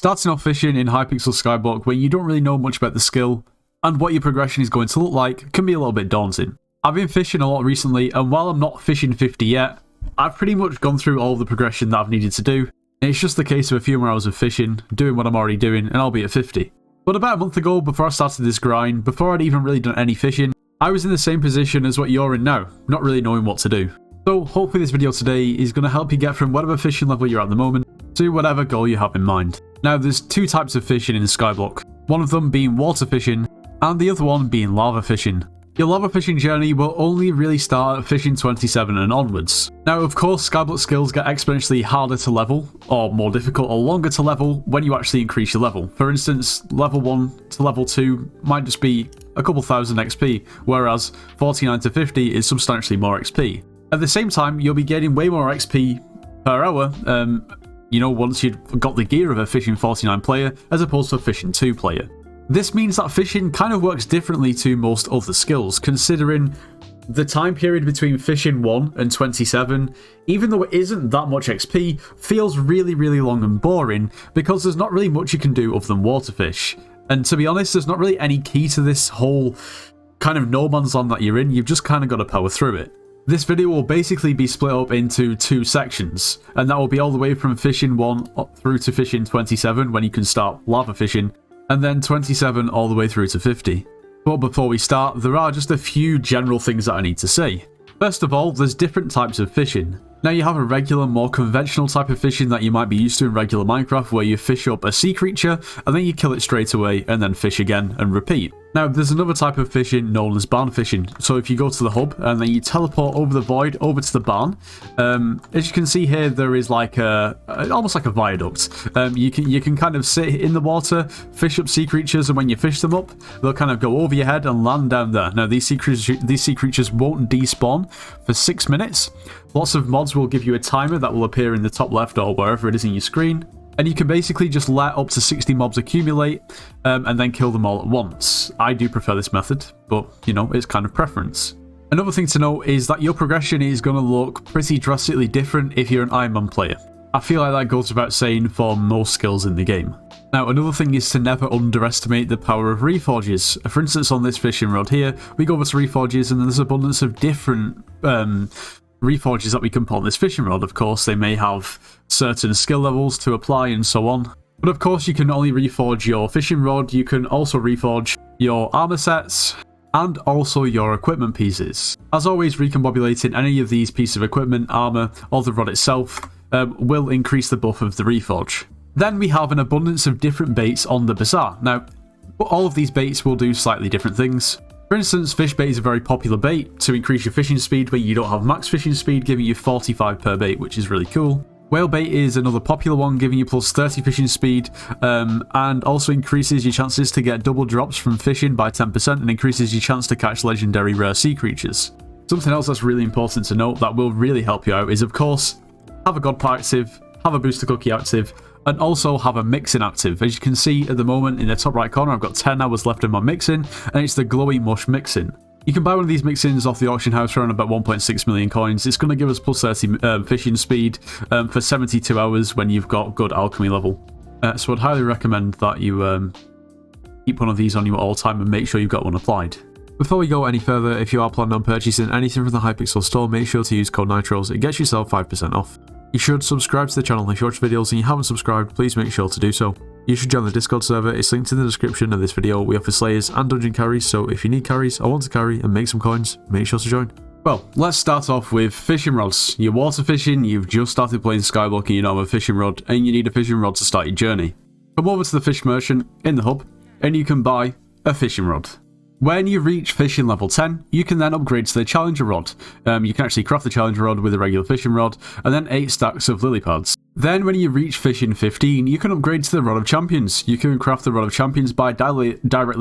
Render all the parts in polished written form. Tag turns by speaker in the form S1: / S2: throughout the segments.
S1: Starting off fishing in Hypixel Skyblock when you don't really know much about the skill and what your progression is going to look like can be a little bit daunting. I've been fishing a lot recently, and while I'm not fishing 50 yet, I've pretty much gone through all the progression that I've needed to do. It's just the case of a few more hours of fishing, doing what I'm already doing, and I'll be at 50. But about a month ago, before I started this grind, before I'd even really done any fishing, I was in the same position as what you're in now, not really knowing what to do. So hopefully this video today is going to help you get from whatever fishing level you're at the moment to whatever goal you have in mind. Now there's two types of fishing in Skyblock, one of them being water fishing and the other one being lava fishing. Your lava fishing journey will only really start at fishing 27 and onwards. Now of course Skyblock skills get exponentially harder to level, or more difficult or longer to level when you actually increase your level. For instance, level 1 to level 2 might just be a couple thousand XP, whereas 49 to 50 is substantially more XP. At the same time, you'll be gaining way more XP per hour, once you've got the gear of a fishing 49 player as opposed to a fishing 2 player. This means that fishing kind of works differently to most other skills, considering the time period between fishing 1 and 27, even though it isn't that much XP, feels really long and boring because there's not really much you can do other than water fish. And to be honest, there's not really any key to this whole kind of no man's land that you're in, you've just kind of got to power through it. This video will basically be split up into two sections, and that will be all the way from fishing 1 up through to fishing 27 when you can start lava fishing, and then 27 all the way through to 50. But before we start, there are just a few general things that I need to say. First of all, there's different types of fishing. Now you have a regular, more conventional type of fishing that you might be used to in regular Minecraft, where you fish up a sea creature and then you kill it straight away and then fish again and repeat. Now there's another type of fishing known as barn fishing. So if you go to the hub and then you teleport over the void over to the barn, as you can see here, there is like almost like a viaduct. You can kind of sit in the water, fish up sea creatures, and when you fish them up, they'll kind of go over your head and land down there. Now these sea creatures won't despawn for 6 minutes. Lots of mods will give you a timer that will appear in the top left or wherever it is in your screen, and you can basically just let up to 60 mobs accumulate and then kill them all at once. I do prefer this method, but it's kind of preference. Another thing to note is that your progression is going to look pretty drastically different if you're an Iron Man player. I feel like that goes without saying for most skills in the game. Now another thing is to never underestimate the power of reforges. For instance, on this fishing rod here, we go over to reforges and there's abundance of different reforges that we can put on this fishing rod. Of course, they may have certain skill levels to apply and so on. But of course, you can not only reforge your fishing rod, you can also reforge your armor sets and also your equipment pieces. As always, recombobulating any of these pieces of equipment, armor, or the rod itself will increase the buff of the reforge. Then we have an abundance of different baits on the bazaar. Now, all of these baits will do slightly different things. For instance, fish bait is a very popular bait to increase your fishing speed when you don't have max fishing speed, giving you 45 per bait, which is really cool. Whale bait is another popular one, giving you plus 30 fishing speed, and also increases your chances to get double drops from fishing by 10% and increases your chance to catch legendary rare sea creatures. Something else that's really important to note that will really help you out is, of course, have a god part active, have a booster cookie active, and also have a mixing active. As you can see at the moment in the top right corner, I've got 10 hours left in my mixing, and it's the glowy mush mixing. You can buy one of these mixins off the auction house for around about 1.6 million coins. It's going to give us plus 30 fishing speed for 72 hours when you've got good alchemy level. So I'd highly recommend that you keep one of these on you at all time and make sure you've got one applied. Before we go any further, if you are planning on purchasing anything from the Hypixel store, make sure to use code NITROS. It gets yourself 5% off. You should subscribe to the channel if you watch videos and you haven't subscribed, please make sure to do so. You should join the Discord server, it's linked in the description of this video. We offer slayers and dungeon carries, so if you need carries or want to carry and make some coins, make sure to join. Well, let's start off with fishing rods. You're water fishing, you've just started playing Skyblock and you don't have a fishing rod, and you need a fishing rod to start your journey. Come over to the fish merchant in the hub and you can buy a fishing rod. When you reach fishing level 10, you can then upgrade to the challenger rod. You can actually craft the challenger rod with a regular fishing rod, and then 8 stacks of lily pads. Then when you reach fishing 15, you can upgrade to the rod of champions. You can craft the rod of champions by directly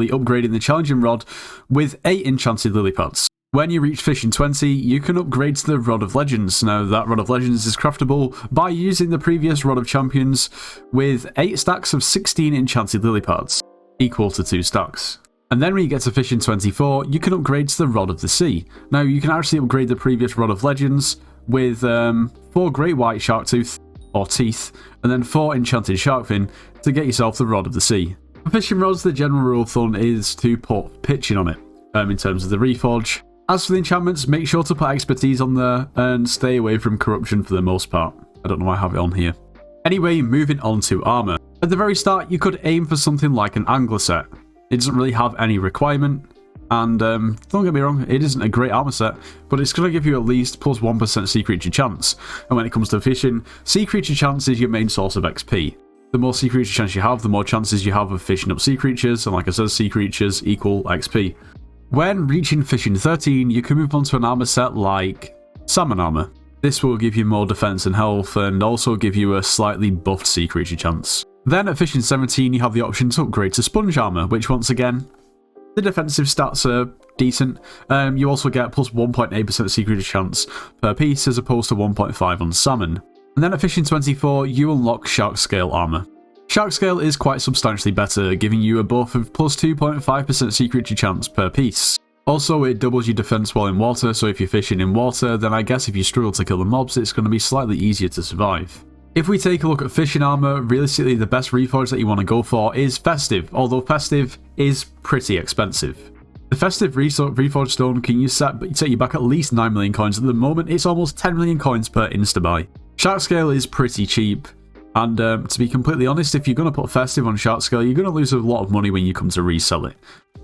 S1: upgrading the challenging rod with 8 enchanted lily pads. When you reach fishing 20, you can upgrade to the rod of legends. Now that rod of legends is craftable by using the previous rod of champions with 8 stacks of 16 enchanted lily pads, equal to 2 stacks. And then when you get to fishing 24, you can upgrade to the Rod of the Sea. Now you can actually upgrade the previous Rod of Legends with 4 Great White Shark Tooth, or teeth, and then 4 enchanted shark fin to get yourself the Rod of the Sea. For fishing rods, the general rule of thumb is to put pitching on it, in terms of the reforge. As for the enchantments, make sure to put expertise on there, and stay away from corruption for the most part. I don't know why I have it on here. Anyway, moving on to armor. At the very start, you could aim for something like an angler set. It doesn't really have any requirement, and don't get me wrong, it isn't a great armor set, but it's going to give you at least plus 1% sea creature chance. And when it comes to fishing, sea creature chance is your main source of XP. The more sea creature chance you have, the more chances you have of fishing up sea creatures, and like I said, sea creatures equal XP. When reaching fishing 13, you can move on to an armor set like salmon armor. This will give you more defense and health, and also give you a slightly buffed sea creature chance. Then at fishing 17, you have the option to upgrade to sponge armor, which once again, the defensive stats are decent. You also get plus 1.8% sea creature chance per piece, as opposed to 1.5 on salmon. And then at fishing 24, you unlock shark scale armor. Shark scale is quite substantially better, giving you a buff of plus 2.5% sea creature chance per piece. Also, it doubles your defense while in water, so if you're fishing in water, then I guess if you struggle to kill the mobs, it's going to be slightly easier to survive. If we take a look at fishing armor, realistically the best reforge that you want to go for is Festive, although Festive is pretty expensive. The Festive reforge stone can set you back at least 9 million coins. At the moment, it's almost 10 million coins per insta-buy. Shark scale is pretty cheap, and to be completely honest, if you're going to put Festive on shark scale, you're going to lose a lot of money when you come to resell it.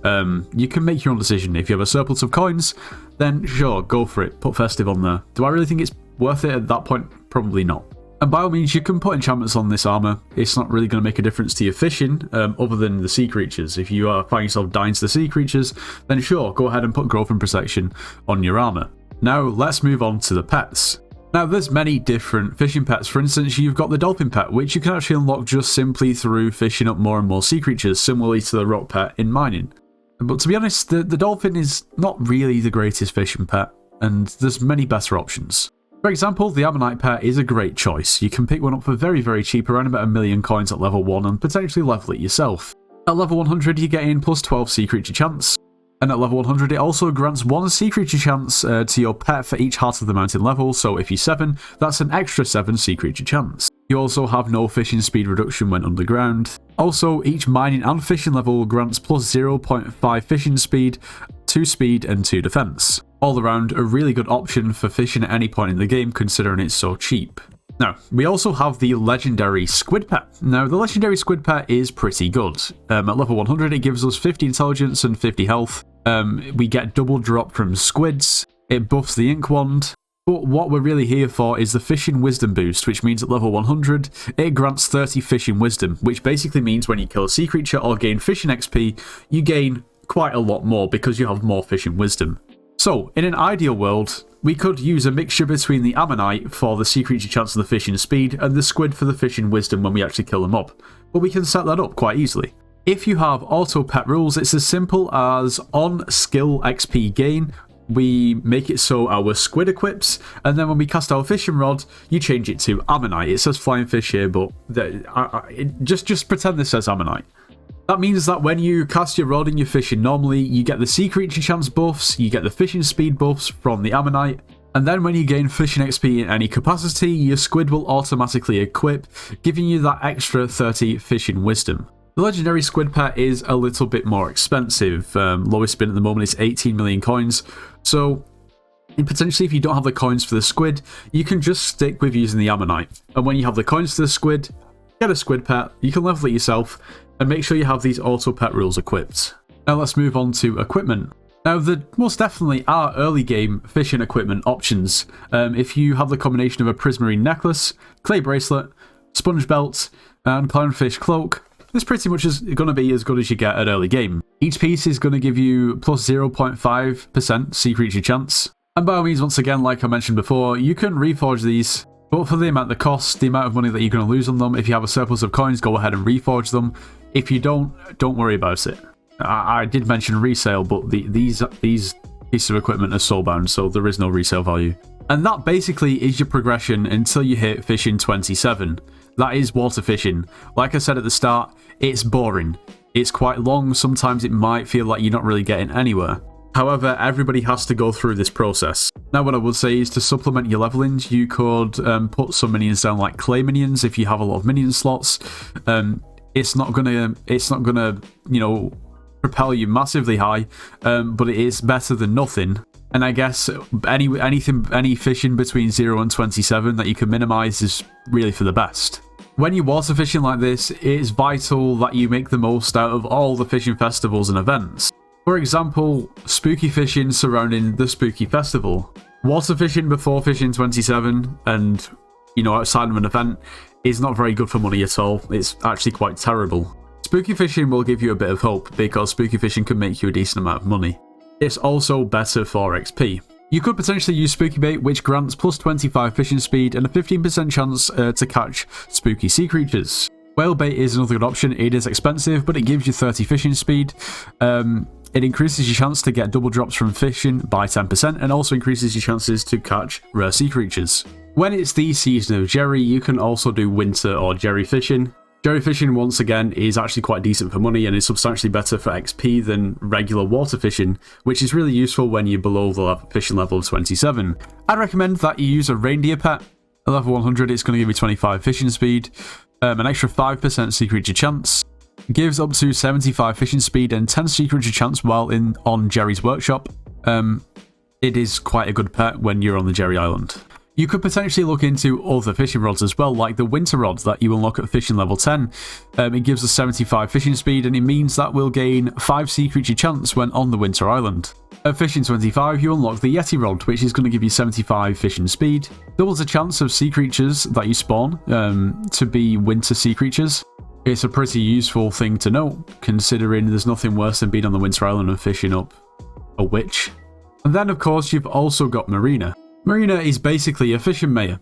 S1: You can make your own decision. If you have a surplus of coins, then sure, go for it, put Festive on there. Do I really think it's worth it at that point? Probably not. And by all means, you can put enchantments on this armor. It's not really going to make a difference to your fishing, other than the sea creatures. If you find yourself dying to the sea creatures, then sure, go ahead and put growth and protection on your armor. Now, let's move on to the pets. Now, there's many different fishing pets. For instance, you've got the dolphin pet, which you can actually unlock just simply through fishing up more and more sea creatures, similarly to the rock pet in mining. But to be honest, the dolphin is not really the greatest fishing pet, and there's many better options. For example, the ammonite pet is a great choice. You can pick one up for very, very cheap, around about 1 million coins at level 1, and potentially level it yourself. At level 100, you get in plus 12 sea creature chance. And at level 100, it also grants 1 sea creature chance to your pet for each Heart of the Mountain level, so if you're 7, that's an extra 7 sea creature chance. You also have no fishing speed reduction when underground. Also, each mining and fishing level grants plus 0.5 fishing speed, 2 speed and 2 defense. All around, a really good option for fishing at any point in the game, considering it's so cheap. Now, we also have the legendary squid pet. Now, the legendary squid pet is pretty good. At level 100, it gives us 50 intelligence and 50 health. We get double drop from squids. It buffs the ink wand. But what we're really here for is the fishing wisdom boost, which means at level 100, it grants 30 fishing wisdom, which basically means when you kill a sea creature or gain fishing XP, you gain quite a lot more because you have more fishing wisdom. So, in an ideal world, we could use a mixture between the ammonite for the sea creature chance of the fishing speed and the squid for the fishing wisdom when we actually kill them up. But we can set that up quite easily. If you have auto pet rules, it's as simple as on skill XP gain, we make it so our squid equips, and then when we cast our fishing rod, you change it to ammonite. It says flying fish here, but just pretend this says ammonite. That means that when you cast your rod and you're fishing normally, you get the sea creature chance buffs, you get the fishing speed buffs from the ammonite, and then when you gain fishing XP in any capacity, your squid will automatically equip, giving you that extra 30 fishing wisdom. The legendary squid pet is a little bit more expensive. Lowest spin at the moment is 18 million coins, so potentially if you don't have the coins for the squid, you can just stick with using the ammonite. And when you have the coins for the squid, get a squid pet, you can level it yourself, and make sure you have these auto pet rules equipped. Now let's move on to equipment. Now there most definitely are early game fishing equipment options. If you have the combination of a prismarine necklace, clay bracelet, sponge belt, and clownfish cloak, this pretty much is going to be as good as you get at early game. Each piece is going to give you plus 0.5% sea creature chance. And by all means, once again, like I mentioned before, you can reforge these, but for the amount they cost, the amount of money that you're going to lose on them, if you have a surplus of coins, go ahead and reforge them. If you don't worry about it. I did mention resale, but these pieces of equipment are soulbound, so there is no resale value. And that basically is your progression until you hit fishing 27. That is water fishing. Like I said at the start, it's boring. It's quite long, sometimes it might feel like you're not really getting anywhere. However, everybody has to go through this process. Now, what I would say is to supplement your levelings, you could put some minions down like clay minions if you have a lot of minion slots. It's not gonna, you know, propel you massively high, but it is better than nothing. And I guess any fishing between 0 and 27 that you can minimize is really for the best. When you're water fishing like this, it is vital that you make the most out of all the fishing festivals and events. For example, spooky fishing surrounding the spooky festival. Water fishing before fishing 27 and, you know, outside of an event is not very good for money at all. It's actually quite terrible. Spooky fishing will give you a bit of hope because spooky fishing can make you a decent amount of money. It's also better for XP. You could potentially use spooky bait, which grants plus 25 fishing speed and a 15% chance to catch spooky sea creatures. Whale bait is another good option. It is expensive, but it gives you 30 fishing speed. It increases your chance to get double drops from fishing by 10% and also increases your chances to catch rare sea creatures. When it's the season of Jerry, you can also do winter or Jerry fishing. Jerry fishing, once again, is actually quite decent for money and is substantially better for XP than regular water fishing, which is really useful when you're below the fishing level of 27. I'd recommend that you use a reindeer pet. At level 100, it's going to give you 25 fishing speed, an extra 5% sea creature chance, gives up to 75 fishing speed and 10 sea creature chance while on Jerry's workshop. It is quite a good pet when you're on the Jerry Island. You could potentially look into other fishing rods as well, like the winter rod that you unlock at fishing level 10. It gives us 75 fishing speed and it means that we'll gain 5 sea creature chance when on the winter island. At fishing 25, you unlock the Yeti rod, which is going to give you 75 fishing speed. Doubles the chance of sea creatures that you spawn to be winter sea creatures. It's a pretty useful thing to note, considering there's nothing worse than being on the winter island and fishing up a witch. And then, of course, you've also got Marina. Marina is basically a fishing mayor.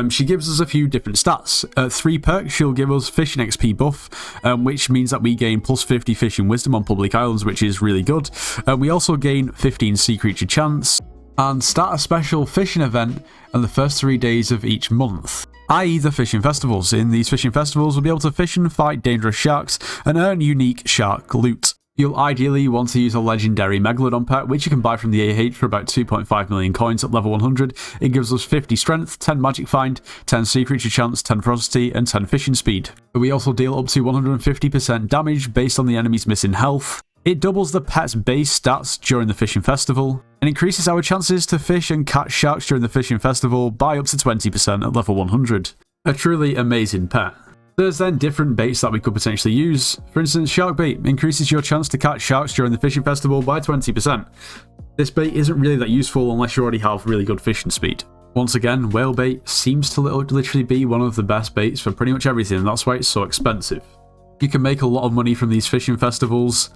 S1: She gives us a few different stats. 3 perks, she'll give us fishing XP buff, which means that we gain plus 50 fishing wisdom on public islands, which is really good. We also gain 15 sea creature chance, and start a special fishing event on the first 3 days of each month, i.e. the fishing festivals. In these fishing festivals, we'll be able to fish and fight dangerous sharks and earn unique shark loot. You'll ideally want to use a legendary Megalodon pet, which you can buy from the AH for about 2.5 million coins at level 100. It gives us 50 strength, 10 magic find, 10 sea creature chance, 10 ferocity, and 10 fishing speed. We also deal up to 150% damage based on the enemy's missing health. It doubles the pet's base stats during the fishing festival, and increases our chances to fish and catch sharks during the fishing festival by up to 20% at level 100. A truly amazing pet. There's then different baits that we could potentially use. For instance, shark bait increases your chance to catch sharks during the fishing festival by 20%. This bait isn't really that useful unless you already have really good fishing speed. Once again, whale bait seems to literally be one of the best baits for pretty much everything, and that's why it's so expensive. You can make a lot of money from these fishing festivals.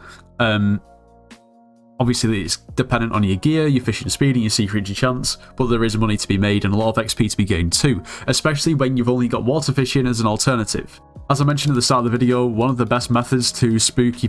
S1: Obviously, it's dependent on your gear, your fishing speed, and your sea creature chance, but there is money to be made and a lot of XP to be gained too, especially when you've only got water fishing as an alternative. As I mentioned at the start of the video, one of the best methods to fish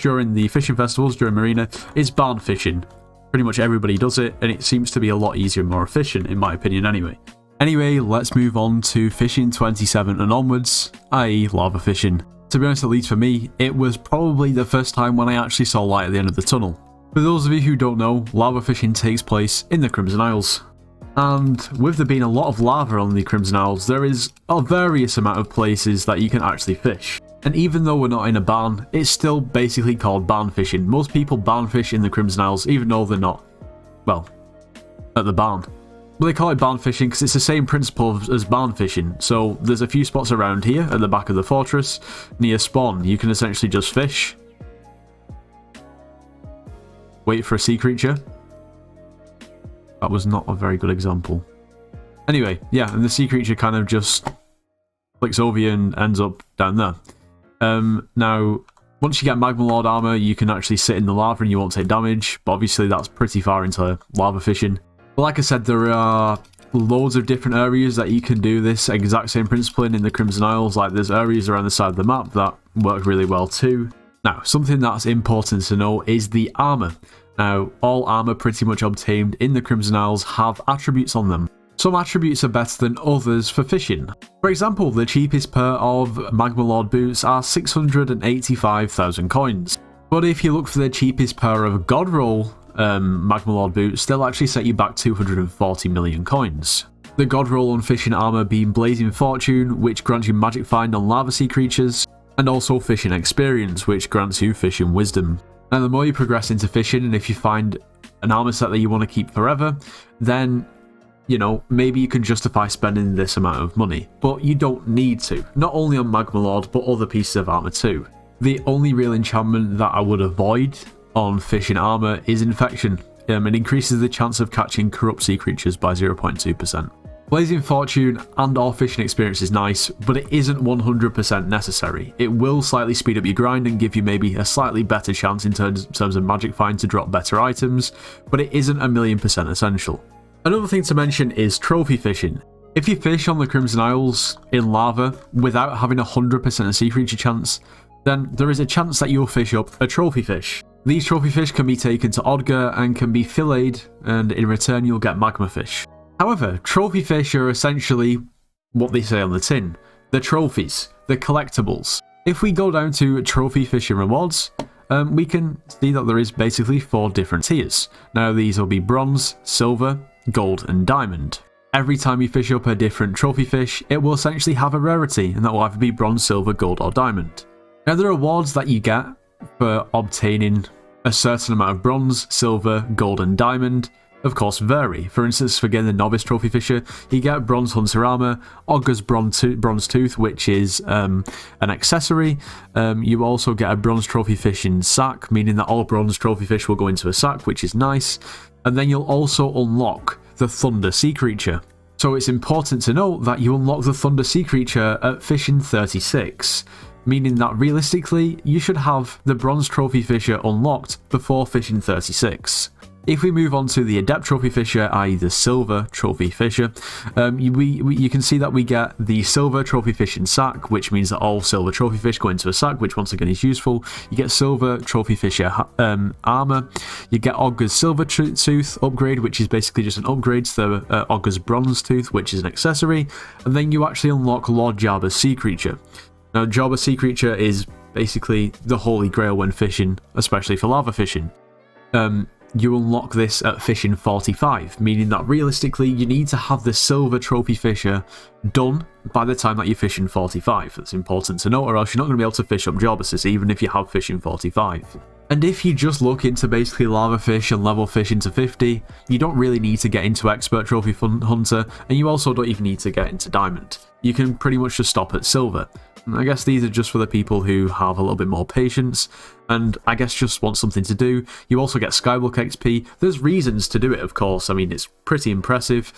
S1: during the fishing festivals during Marina is barn fishing. Pretty much everybody does it, and it seems to be a lot easier and more efficient, in my opinion anyway. Anyway, let's move on to fishing 27 and onwards, i.e. lava fishing. To be honest, at least for me, it was probably the first time when I actually saw light at the end of the tunnel. For those of you who don't know, lava fishing takes place in the Crimson Isles. And with there being a lot of lava on the Crimson Isles, there is a various amount of places that you can actually fish. And even though we're not in a barn, it's still basically called barn fishing. Most people barn fish in the Crimson Isles, even though they're not, well, at the barn. But they call it barn fishing because it's the same principle as barn fishing. So there's a few spots around here at the back of the fortress near spawn. You can essentially just fish, wait for a sea creature. That was not a very good example. Anyway, yeah, and the sea creature kind of just clicks over you and ends up down there. Now, once you get Magma Lord armor, you can actually sit in the lava and you won't take damage. But obviously that's pretty far into lava fishing. But like I said, there are loads of different areas that you can do this exact same principle in the Crimson Isles. Like there's areas around the side of the map that work really well too. Now, something that's important to know is the armor. Now, all armor pretty much obtained in the Crimson Isles have attributes on them. Some attributes are better than others for fishing. For example, the cheapest pair of Magma Lord boots are 685,000 coins. But if you look for the cheapest pair of God Roll Magma Lord boots, they'll actually set you back 240 million coins. The God Roll on Fishing Armor being Blazing Fortune, which grants you Magic Find on Lava Sea creatures, and also Fishing Experience, which grants you Fishing Wisdom. Now the more you progress into fishing, and if you find an armor set that you want to keep forever, then, you know, maybe you can justify spending this amount of money. But you don't need to, not only on Magma Lord, but other pieces of armor too. The only real enchantment that I would avoid on Fishing Armor is Infection. It increases the chance of catching corrupt sea creatures by 0.2%. Blazing Fortune and or Fishing Experience is nice, but it isn't 100% necessary. It will slightly speed up your grind and give you maybe a slightly better chance in terms of Magic Find to drop better items, but it isn't 1,000,000% essential. Another thing to mention is Trophy Fishing. If you fish on the Crimson Isles in lava without having 100% sea creature chance, then there is a chance that you'll fish up a trophy fish. These trophy fish can be taken to Odger and can be filleted, and in return you'll get magma fish. However, trophy fish are essentially what they say on the tin. The trophies, the collectibles. If we go down to trophy fishing rewards, we can see that there is basically 4 different tiers. Now these will be bronze, silver, gold and diamond. Every time you fish up a different trophy fish, it will essentially have a rarity, and that will either be bronze, silver, gold or diamond. Now the rewards that you get for obtaining a certain amount of bronze, silver, gold and diamond of course vary. For instance, for getting the Novice Trophy Fisher, you get Bronze Hunter Armor, Ogre's Bronze Tooth, which is an accessory. You also get a Bronze Trophy Fishing Sack, meaning that all Bronze Trophy Fish will go into a sack, which is nice. And then you'll also unlock the Thunder Sea Creature. So it's important to note that you unlock the Thunder Sea Creature at Fishing 36. Meaning that realistically, you should have the Bronze Trophy Fisher unlocked before Fishing 36. If we move on to the Adept Trophy Fisher, i.e. the Silver Trophy Fisher, you can see that we get the Silver Trophy Fishing Sack, which means that all Silver Trophy Fish go into a sack, which once again is useful. You get Silver Trophy Fisher Armor, you get Ogre's Silver Tooth upgrade, which is basically just an upgrade to the Ogre's Bronze Tooth, which is an accessory, and then you actually unlock Lord Jabba's Sea Creature. Now, Jabba's Sea Creature is basically the holy grail when fishing, especially for lava fishing. You unlock this at Fishing 45, meaning that realistically you need to have the Silver Trophy Fisher done by the time that you're Fishing 45. That's important to note, or else you're not going to be able to fish up Jabba's even if you have Fishing 45. And if you just look into basically lava fish and level fish into 50, you don't really need to get into Expert Trophy Hunter, and you also don't even need to get into Diamond. You can pretty much just stop at Silver. And I guess these are just for the people who have a little bit more patience, and I guess just want something to do. You also get Skyblock XP. There's reasons to do it, of course. I mean, it's pretty impressive.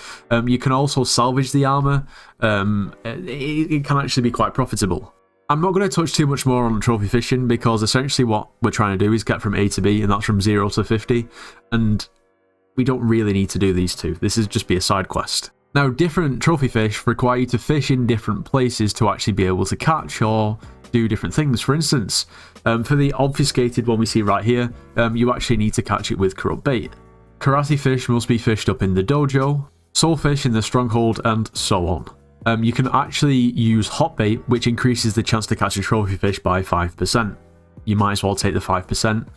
S1: You can also salvage the armor. It can actually be quite profitable. I'm not going to touch too much more on trophy fishing, because essentially what we're trying to do is get from A to B, and that's from 0 to 50, and we don't really need to do these two. This is just be a side quest. Now, different trophy fish require you to fish in different places to actually be able to catch or do different things. For instance, for the obfuscated one we see right here, you actually need to catch it with corrupt bait. Karate fish must be fished up in the dojo, soulfish in the stronghold, and so on. You can actually use hot bait, which increases the chance to catch a trophy fish by 5%. You might as well take the 5%.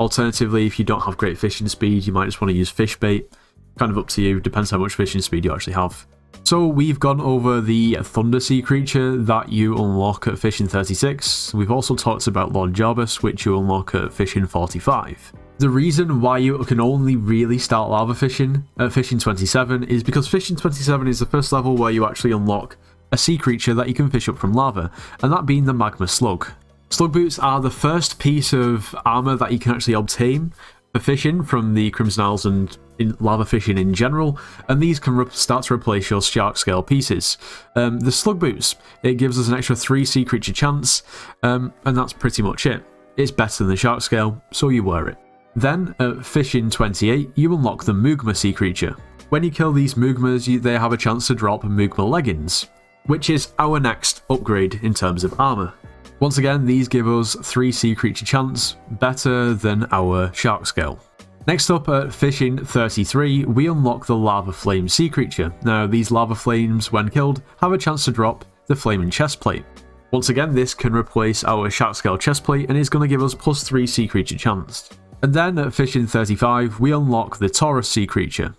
S1: Alternatively, if you don't have great fishing speed, you might just want to use fish bait. Kind of up to you, depends how much fishing speed you actually have. So we've gone over the Thunder Sea Creature that you unlock at Fishing 36. We've also talked about Lord Jabba's, which you unlock at Fishing 45. The reason why you can only really start lava fishing at Fishing 27 is because Fishing 27 is the first level where you actually unlock a sea creature that you can fish up from lava, and that being the Magma Slug. Slug boots are the first piece of armor that you can actually obtain for fishing from the Crimson Isles and in lava fishing in general, and these can start to replace your shark scale pieces. The slug boots, it gives us an extra 3 sea creature chance, and that's pretty much it. It's better than the shark scale, so you wear it. Then at Fishing 28, you unlock the Mugma sea creature. When you kill these Mugmas, they have a chance to drop Mugma leggings, which is our next upgrade in terms of armor. Once again, these give us 3 sea creature chance, better than our shark scale. Next up at Fishing 33, we unlock the Lava Flame sea creature. Now, these lava flames, when killed, have a chance to drop the Flaming Chestplate. Once again, this can replace our shark scale chestplate and is going to give us +3 sea creature chance. And then at fishing 35, we unlock the Taurus sea creature.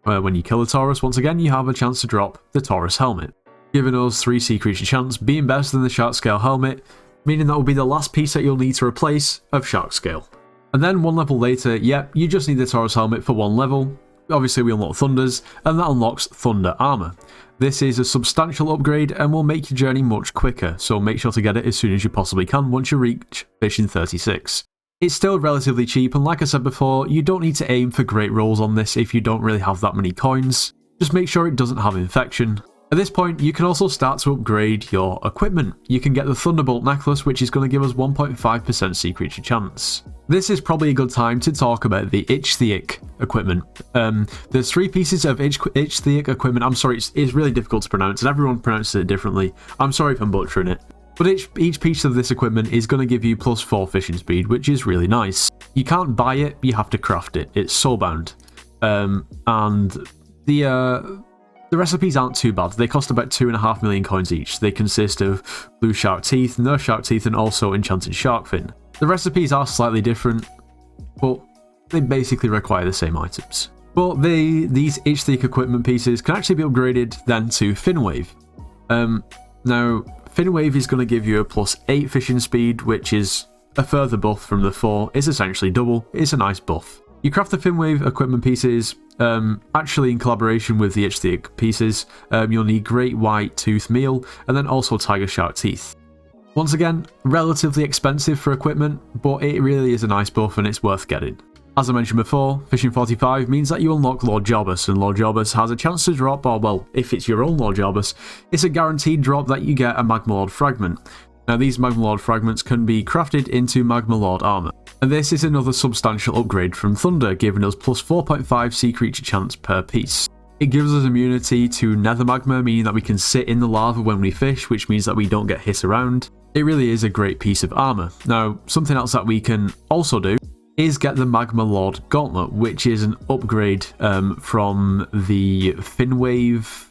S1: When you kill a Taurus, once again, you have a chance to drop the Taurus helmet, giving us 3 sea creature chance, being better than the shark scale helmet, meaning that will be the last piece that you'll need to replace of shark scale. And then 1 level later, yep, you just need the Taurus helmet for 1 level. Obviously we unlock Thunders, and that unlocks Thunder armor. This is a substantial upgrade and will make your journey much quicker, so make sure to get it as soon as you possibly can once you reach fishing 36. It's still relatively cheap, and like I said before, you don't need to aim for great rolls on this if you don't really have that many coins. Just make sure it doesn't have infection. At this point, you can also start to upgrade your equipment. You can get the Thunderbolt necklace, which is going to give us 1.5% sea creature chance. This is probably a good time to talk about the Ichthyic equipment. There's 3 pieces of Ichthyic equipment. I'm sorry, it's really difficult to pronounce, and everyone pronounces it differently. I'm sorry if I'm butchering it. But each piece of this equipment is going to give you +4 fishing speed, which is really nice. You can't buy it, you have to craft it. It's soulbound. And the recipes aren't too bad. They cost about 2.5 million coins each. They consist of blue shark teeth, nurse shark teeth, and also enchanted shark fin. The recipes are slightly different, but they basically require the same items. But these Ichthyic equipment pieces can actually be upgraded then to Finwave. Now, Finwave is going to give you a +8 fishing speed, which is a further buff from the 4. It's essentially double. It's a nice buff. You craft the Finwave equipment pieces actually in collaboration with the Ichthyic pieces. You'll need Great White Tooth Meal and then also Tiger Shark Teeth. Once again, relatively expensive for equipment, but it really is a nice buff and it's worth getting. As I mentioned before, fishing 45 means that you unlock Lord Jobbus, and Lord Jobbus has a chance to drop, or well, if it's your own Lord Jobbus, it's a guaranteed drop that you get a Magma Lord fragment. Now these Magma Lord fragments can be crafted into Magma Lord armor, and this is another substantial upgrade from Thunder, giving us +4.5 sea creature chance per piece. It gives us immunity to nether magma, meaning that we can sit in the lava when we fish, which means that we don't get hit around. It really is a great piece of armor. Now, something else that we can also do is get the Magma Lord Gauntlet, which is an upgrade from the Finwave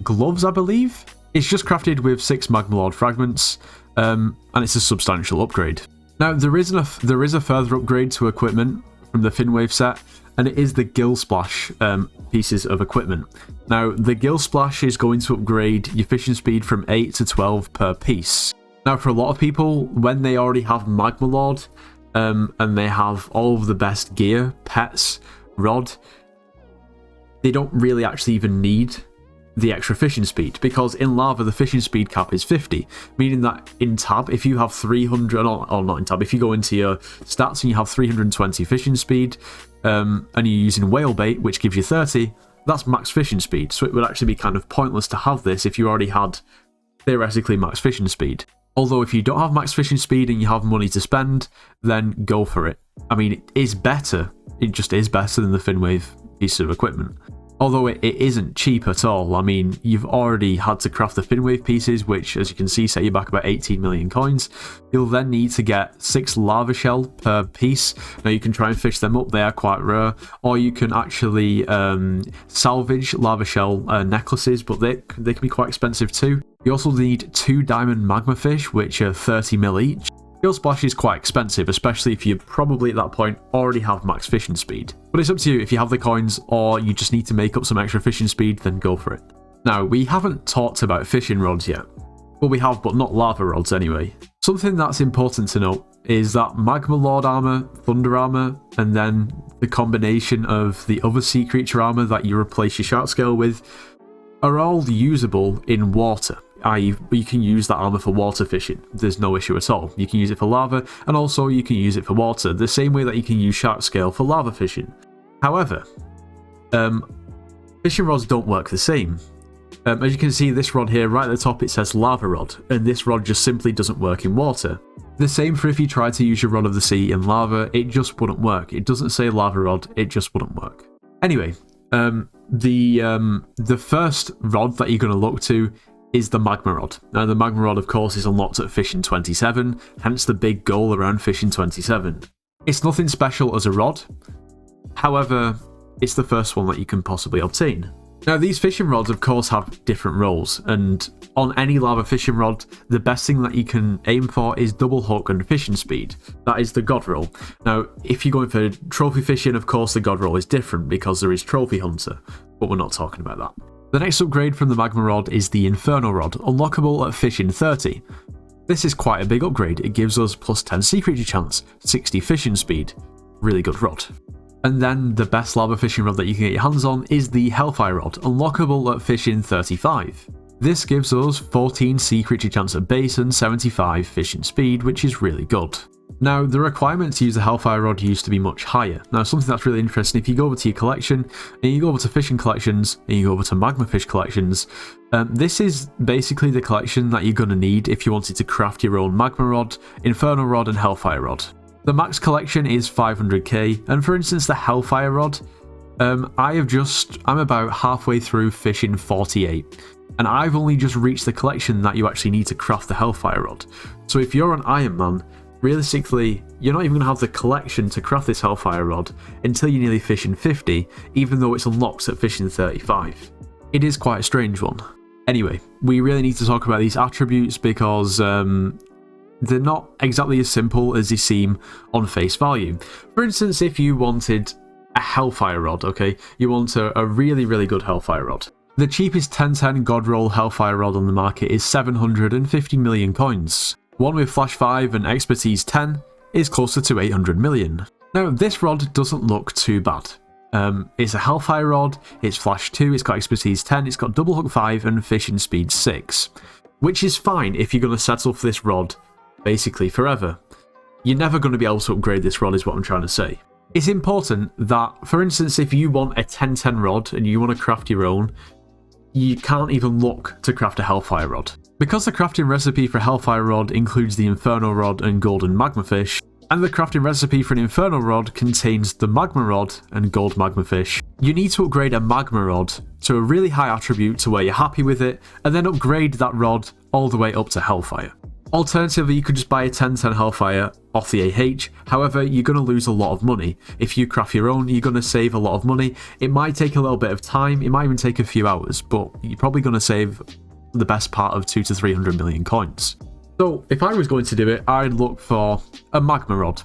S1: gloves, I believe. It's just crafted with 6 Magma Lord fragments, and it's a substantial upgrade. Now, there is a further upgrade to equipment from the Finwave set, and it is the Gill Splash pieces of equipment. Now, the Gill Splash is going to upgrade your fishing speed from 8 to 12 per piece. Now, for a lot of people, when they already have Magma Lord, and they have all of the best gear, pets, rod, they don't really actually even need the extra fishing speed, because in lava the fishing speed cap is 50, meaning that in tab, if you have 300, or not in tab, if you go into your stats and you have 320 fishing speed, and you're using whale bait, which gives you 30, that's max fishing speed, so it would actually be kind of pointless to have this if you already had theoretically max fishing speed. Although if you don't have max fishing speed and you have money to spend, then go for it. I mean, it is better. It just is better than the Finwave piece of equipment. Although it isn't cheap at all. I mean, you've already had to craft the Finwave pieces, which, as you can see, set you back about 18 million coins. You'll then need to get 6 lava shell per piece. Now, you can try and fish them up. They are quite rare. Or you can actually salvage lava shell necklaces, but they can be quite expensive too. You also need 2 diamond magma fish, which are 30 mil each. Gill Splash is quite expensive, especially if you probably at that point already have max fishing speed. But it's up to you. If you have the coins or you just need to make up some extra fishing speed, then go for it. Now, we haven't talked about fishing rods yet. Well, we have, but not lava rods anyway. Something that's important to note is that Magma Lord armor, Thunder armor, and then the combination of the other sea creature armor that you replace your shark scale with are all usable in water. I.e., you can use that armor for water fishing. There's no issue at all. You can use it for lava, and also you can use it for water, the same way that you can use shark scale for lava fishing. However, fishing rods don't work the same. As you can see, this rod here, right at the top, it says lava rod, and this rod just simply doesn't work in water. The same for if you try to use your rod of the sea in lava, it just wouldn't work. It doesn't say lava rod, it just wouldn't work. Anyway, the first rod that you're going to look to is the Magma Rod. Now, the Magma Rod, of course, is unlocked at fishing 27, hence the big goal around fishing 27. It's nothing special as a rod, however, it's the first one that you can possibly obtain. Now, these fishing rods, of course, have different roles, and on any lava fishing rod, the best thing that you can aim for is double hook and fishing speed. That is the god roll. Now, if you're going for trophy fishing, of course, the god roll is different because there is trophy hunter, but we're not talking about that. The next upgrade from the magma rod is the inferno rod, unlockable at fishing 30. This is quite a big upgrade. It gives us plus 10 sea creature chance, 60 fishing speed. Really good rod. And then the best lava fishing rod that you can get your hands on is the Hellfire rod, unlockable at fishing 35. This gives us 14 sea creature chance at base and 75 fishing speed, which is really good. Now, the requirement to use the Hellfire rod used to be much higher. Now, something that's really interesting, if you go over to your collection, and you go over to fishing collections, and you go over to magma fish collections, this is basically the collection that you're going to need if you wanted to craft your own magma rod, inferno rod, and Hellfire rod. The max collection is 500k, and for instance the Hellfire rod, I'm about halfway through fishing 48, and I've only just reached the collection that you actually need to craft the Hellfire rod. So if you're an Iron Man, realistically, you're not even going to have the collection to craft this Hellfire rod until you're nearly fishing 50, even though it's unlocked at fishing 35. It is quite a strange one. Anyway, we really need to talk about these attributes because they're not exactly as simple as they seem on face value. For instance, if you wanted a Hellfire rod, okay, you want a really, really good Hellfire rod. The cheapest 1010 God roll Hellfire rod on the market is 750 million coins. One with Flash 5 and Expertise 10 is closer to 800 million. Now, this rod doesn't look too bad. It's a Hellfire rod, it's Flash 2, it's got Expertise 10, it's got Double Hook 5 and Fishing Speed 6. Which is fine if you're going to settle for this rod basically forever. You're never going to be able to upgrade this rod is what I'm trying to say. It's important that, for instance, if you want a 1010 rod and you want to craft your own, you can't even look to craft a Hellfire rod. Because the crafting recipe for Hellfire rod includes the Inferno rod and golden magma fish, and the crafting recipe for an Inferno rod contains the magma rod and gold magma fish, you need to upgrade a magma rod to a really high attribute to where you're happy with it, and then upgrade that rod all the way up to Hellfire. Alternatively, you could just buy a 1010 Hellfire off the AH, however, you're going to lose a lot of money. If you craft your own, you're going to save a lot of money. It might take a little bit of time, it might even take a few hours, but you're probably going to save the best part of 200 to 300 million coins. So, if I was going to do it, I'd look for a magma rod.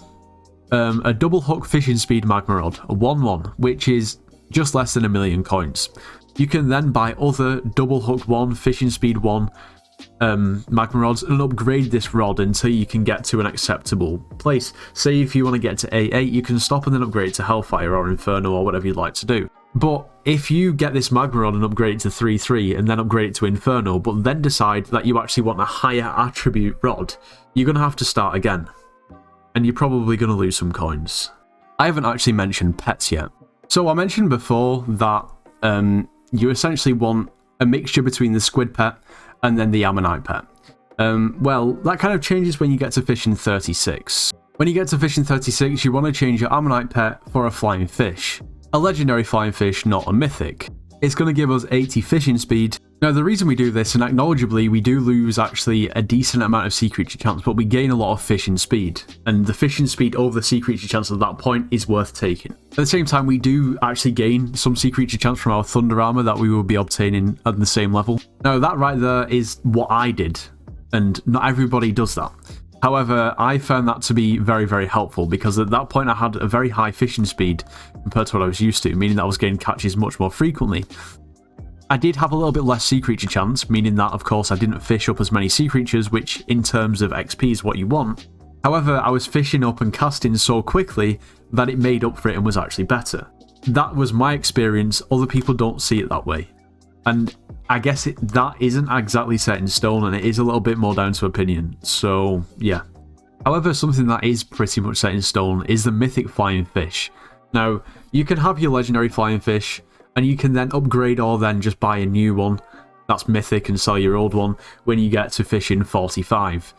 S1: A double hook fishing speed magma rod, a 1-1, which is just less than a million coins. You can then buy other double hook 1, fishing speed 1, magma rods and upgrade this rod until you can get to an acceptable place. Say if you want to get to A8, you can stop and then upgrade it to Hellfire or Inferno or whatever you'd like to do. But if you get this magma rod and upgrade it to 3-3 and then upgrade it to Inferno, but then decide that you actually want a higher attribute rod, you're going to have to start again. And you're probably going to lose some coins. I haven't actually mentioned pets yet. So I mentioned before that you essentially want a mixture between the squid pet and then the ammonite pet. Well, that kind of changes when you get to fishing 36. When you get to fishing 36, you want to change your ammonite pet for a flying fish. A legendary flying fish, not a mythic. It's going to give us 80 fishing speed. Now, the reason we do this, and acknowledgeably, we do lose actually a decent amount of sea creature chance, but we gain a lot of fishing speed. And the fishing speed over the sea creature chance at that point is worth taking. At the same time, we do actually gain some sea creature chance from our thunder armor that we will be obtaining at the same level. Now, that right there is what I did, and not everybody does that. However, I found that to be very, very helpful because at that point I had a very high fishing speed compared to what I was used to, meaning that I was getting catches much more frequently. I did have a little bit less sea creature chance, meaning that, of course, I didn't fish up as many sea creatures, which in terms of XP is what you want. However, I was fishing up and casting so quickly that it made up for it and was actually better. That was my experience. Other people don't see it that way. And I guess that isn't exactly set in stone, and it is a little bit more down to opinion. So, yeah. However, something that is pretty much set in stone is the mythic flying fish. Now, you can have your legendary flying fish, and you can then upgrade or then just buy a new one that's mythic and sell your old one when you get to fishing 45.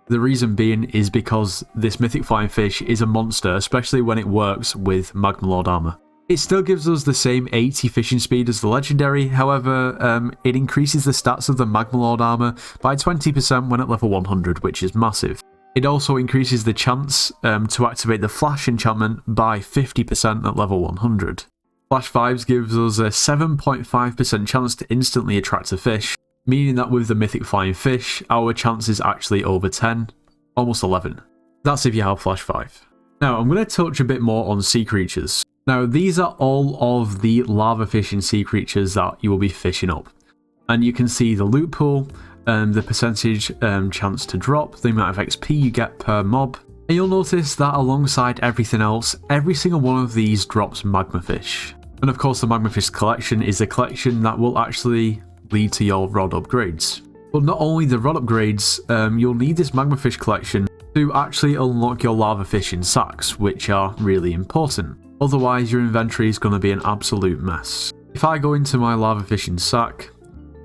S1: The reason being is because this mythic flying fish is a monster, especially when it works with Magma Lord armor. It still gives us the same 80 fishing speed as the legendary, however, it increases the stats of the Magma Lord armor by 20% when at level 100, which is massive. It also increases the chance to activate the flash enchantment by 50% at level 100. Flash 5s gives us a 7.5% chance to instantly attract a fish, meaning that with the mythic flying fish, our chance is actually over 10, almost 11. That's if you have Flash 5. Now, I'm going to touch a bit more on sea creatures. Now, these are all of the lava fishing sea creatures that you will be fishing up. And you can see the loot pool, the percentage chance to drop, the amount of XP you get per mob. And you'll notice that alongside everything else, every single one of these drops magma fish. And of course, the magma fish collection is a collection that will actually lead to your rod upgrades. But not only the rod upgrades, you'll need this magma fish collection to actually unlock your lava fishing sacks, which are really important. Otherwise, your inventory is going to be an absolute mess. If I go into my lava fishing sack,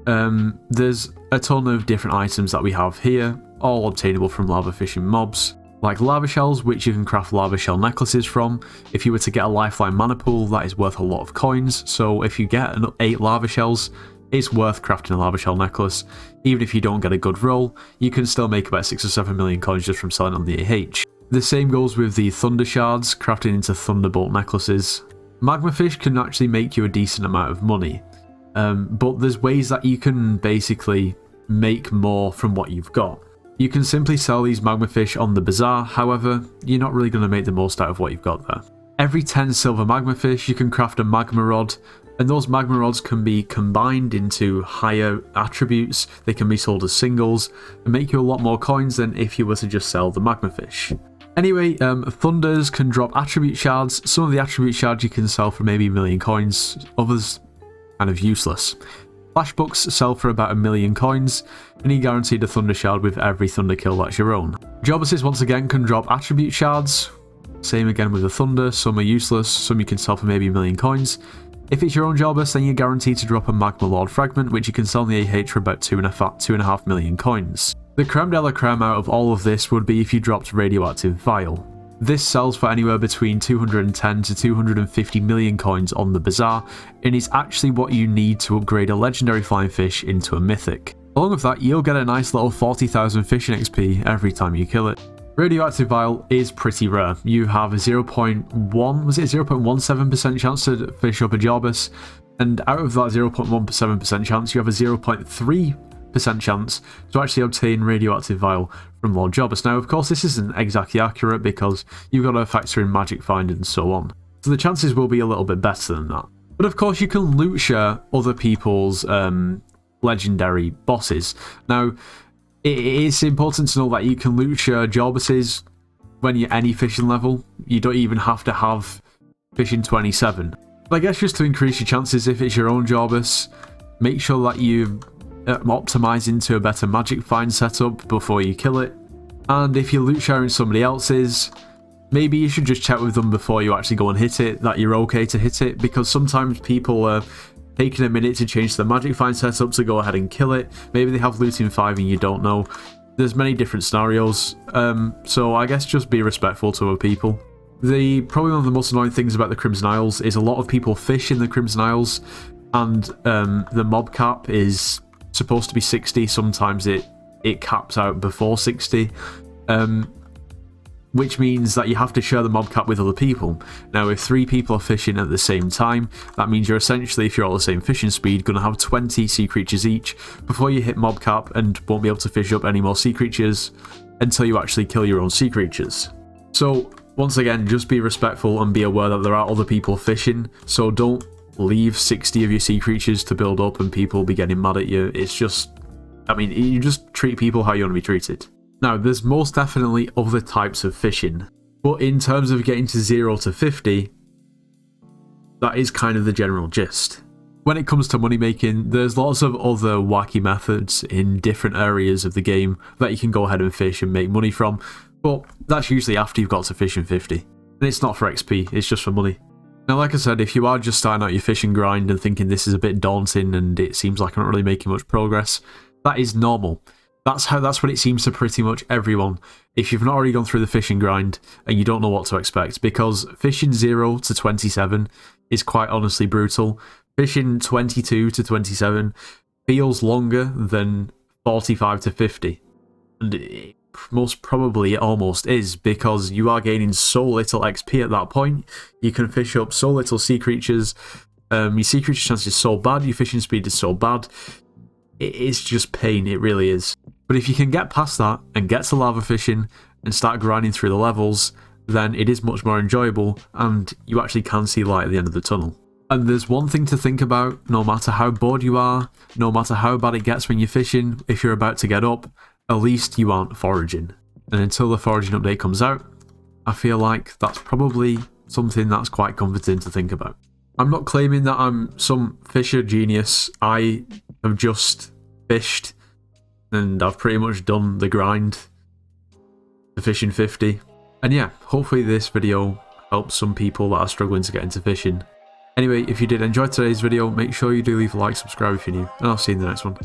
S1: there's a ton of different items that we have here, all obtainable from lava fishing mobs, like lava shells, which you can craft lava shell necklaces from. If you were to get a lifeline mana pool, that is worth a lot of coins, so if you get 8 lava shells, it's worth crafting a lava shell necklace. Even if you don't get a good roll, you can still make about 6 or 7 million coins just from selling on the AH. The same goes with the thunder shards, crafting into thunderbolt necklaces. Magma fish can actually make you a decent amount of money, but there's ways that you can basically make more from what you've got. You can simply sell these magma fish on the bazaar, however, you're not really going to make the most out of what you've got there. Every 10 silver magma fish you can craft a magma rod, and those magma rods can be combined into higher attributes, they can be sold as singles, and make you a lot more coins than if you were to just sell the magma fish. Anyway, thunders can drop attribute shards. Some of the attribute shards you can sell for maybe 1 million coins, others kind of useless. Flash books sell for about 1 million coins, and you're guaranteed a thunder shard with every thunder kill that's your own. Jobuses once again can drop attribute shards. Same again with the thunder, some are useless, some you can sell for maybe 1 million coins. If it's your own Jobus, then you're guaranteed to drop a Magma Lord fragment, which you can sell in the AH for about 2.5 million coins. The creme de la creme out of all of this would be if you dropped Radioactive Vial. This sells for anywhere between 210 to 250 million coins on the bazaar, and is actually what you need to upgrade a legendary flying fish into a mythic. Along with that, you'll get a nice little 40,000 fishing XP every time you kill it. Radioactive Vial is pretty rare. You have a 0.17% chance to fish up a Jobus, and out of that 0.17% chance, you have a 0.3% chance to actually obtain Radioactive Vial from Lord Jobus. Now, of course, this isn't exactly accurate because you've got to factor in magic find and so on. So the chances will be a little bit better than that. But of course, you can loot share other people's legendary bosses. Now, it's important to know that you can loot share Jobuses when you're any fishing level. You don't even have to have fishing 27. But I guess just to increase your chances, if it's your own Jobus, make sure that you optimize into a better magic find setup before you kill it. And if you're loot sharing somebody else's, maybe you should just check with them before you actually go and hit it, that you're okay to hit it, because sometimes people are taking a minute to change the magic find setup to go ahead and kill it. Maybe they have looting 5 and you don't know. There's many different scenarios, so I guess just be respectful to other people. Probably one of the most annoying things about the Crimson Isles is a lot of people fish in the Crimson Isles, and the mob cap is supposed to be 60. Sometimes it caps out before 60, which means that you have to share the mob cap with other people. Now, if 3 people are fishing at the same time, that means you're essentially, if you're all the same fishing speed, going to have 20 sea creatures each before you hit mob cap, and won't be able to fish up any more sea creatures until you actually kill your own sea creatures. So once again, just be respectful and be aware that there are other people fishing, so don't leave 60 of your sea creatures to build up and people will be getting mad at you. It's just, I mean, you just treat people how you want to be treated. Now, there's most definitely other types of fishing, but in terms of getting to 0 to 50, that is kind of the general gist. When it comes to money making, there's lots of other wacky methods in different areas of the game that you can go ahead and fish and make money from, but that's usually after you've got to fishing 50. And it's not for XP, it's just for money. Now, like I said, if you are just starting out your fishing grind and thinking this is a bit daunting and it seems like I'm not really making much progress, that is normal. That's what it seems to pretty much everyone if you've not already gone through the fishing grind and you don't know what to expect, because fishing 0 to 27 is quite honestly brutal. Fishing 22 to 27 feels longer than 45 to 50. And most probably it almost is, because you are gaining so little XP at that point. You can fish up so little sea creatures. Your sea creature chance is so bad, your fishing speed is so bad. It's just pain, it really is. But if you can get past that and get to lava fishing and start grinding through the levels, then it is much more enjoyable and you actually can see light at the end of the tunnel. And there's one thing to think about: no matter how bored you are, no matter how bad it gets when you're fishing, if you're about to get up, at least you aren't foraging. And until the foraging update comes out, I feel like that's probably something that's quite comforting to think about. I'm not claiming that I'm some fisher genius. I have just fished and I've pretty much done the grind to fishing 50. And yeah, hopefully this video helps some people that are struggling to get into fishing. Anyway, if you did enjoy today's video, make sure you do leave a like, subscribe if you're new, and I'll see you in the next one.